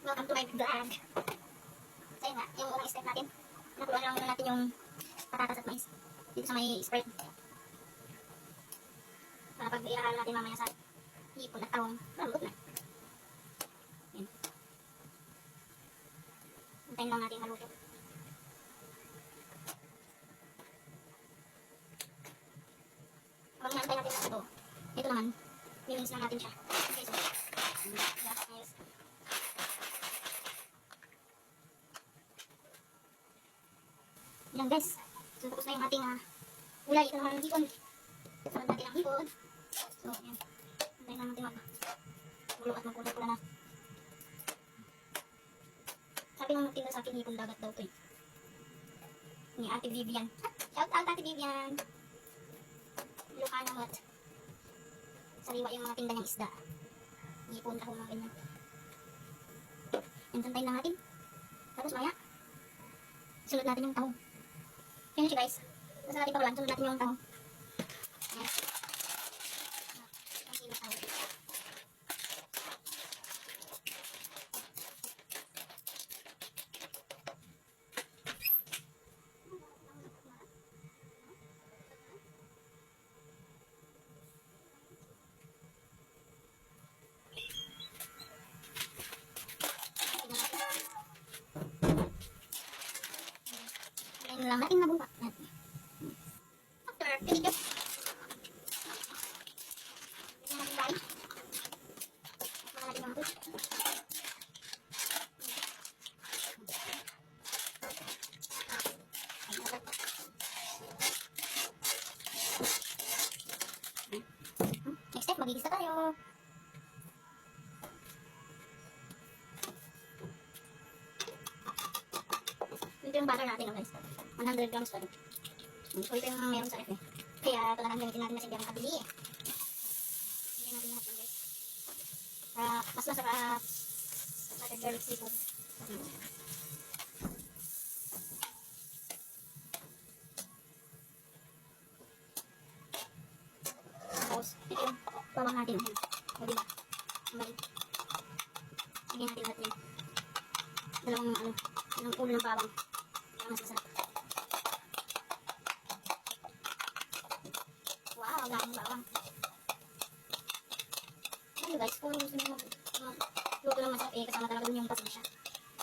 Welcome to my vlog. So yun nga, yung unang step natin, nakuha lang muna natin yung patatas at mais dito sa may spread. Para pag ihahalo natin mamaya sa hipon at tawang, malambot na. Yan. Hintayin lang natin haluto. Habang naantay natin ito, ito naman, nilins lang natin siya. Okay, so, ayos. Yan guys, so tapos na yung ating gulay. Ito naman yung hipon. Sunod natin ang hipon. So yan, antayin lang natin magpulo at magkulay-pula na. Sabi nang magtinda sa akin, hipon dagat daw ito eh. Ni Ate Vivian. Shout out Ate Vivian. Lucana Mat. Sariwa yung mga tinda niyang isda. Hipon ako mga ganyan. Yan, santayin lang natin. Tapos maya, sunod natin yung tahong. Yan siya guys. Basta natin pakulan, sunod natin yung tahong. Yan. Ang sino tahong. Ngayon lang natin nabumpa. After, pinigil. Bigyan natin tayo. Bigyan natin mga push. Next step, magigisa tayo. Ito yung butter natin guys. 100 grams pa rin. So ito yung meron sa ref eh. Kaya ito na lang gamitin natin na sindihan kabili eh. Hindi natin lahat yung guys. Mas masarap sa garlic seafood. Tapos ito yung bawang natin. O diba? Balik. Sige natin lahat yun. Dalawang ulo ng bawang. Kaya mas masarap. Wow, daming bawang. Ayun guys, kung gusto nyo luto ng masarap eh, kasama talaga dun yung pasensya.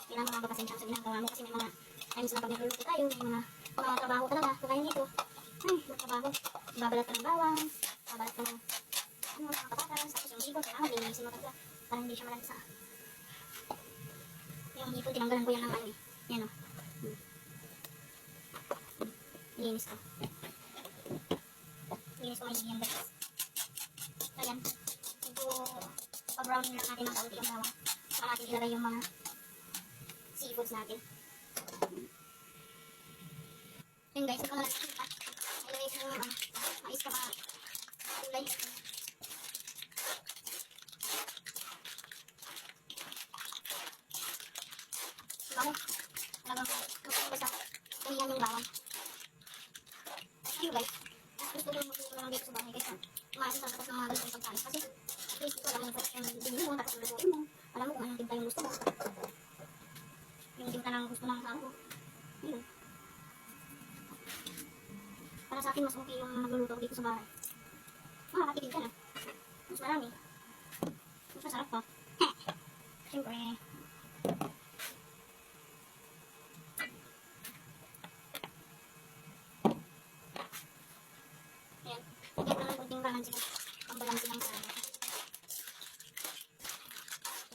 Kailangan mga pasensya sa ginagawa mo kasi may mga times na pag nagluluto tayo, may mga trabaho talaga. Kaya nito, ay, magtrabaho. Babalat ka ng bawang, babalat ka ng mga patatas, tapos yung hipon, kailangan linisin mo talaga para hindi siya malansa. Yung hipon, tinanggalan ko yan ng ano eh. Yan o. Linis ko. Linis ko may yan guys. So yan. Ito, pa-browning lang natin ng kaunti yung bawang. Saka natin ilagay yung mga seafoods natin. Yan guys, ito naman nakikita. Ilagay ko yung mais ka mga kulay. Bawang. Talagang basta kumihan yung bawang. Ayun guys. Gusto ko magluto lang dito sa bahay guys. Umaasa sa tapos ng mga ganitong pagkain. Kasi at least ito alam mo yung binin mo, tapos lutuin mo. Alam mo kung anong timpla yung gusto mo. Yung timpla ng gusto ng asawa ko. Ayun. Para sa akin mas okay yung magluluto dito sa bahay. Makakatipid ka na. Mas marami. Mas masarap pa. Siyempre. Ayan. Lagyan ko lang kunting balansi lang. Pambalansi lang sa ano.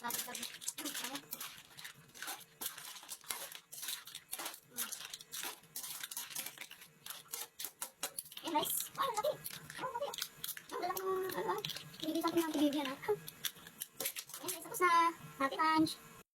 Sabi. Ayan. Ayan guys. Wow, laki. Wow, laki. Ang dalang hindi sa akin ng tibibyan ha. Ayan guys, tapos na. Happy lunch.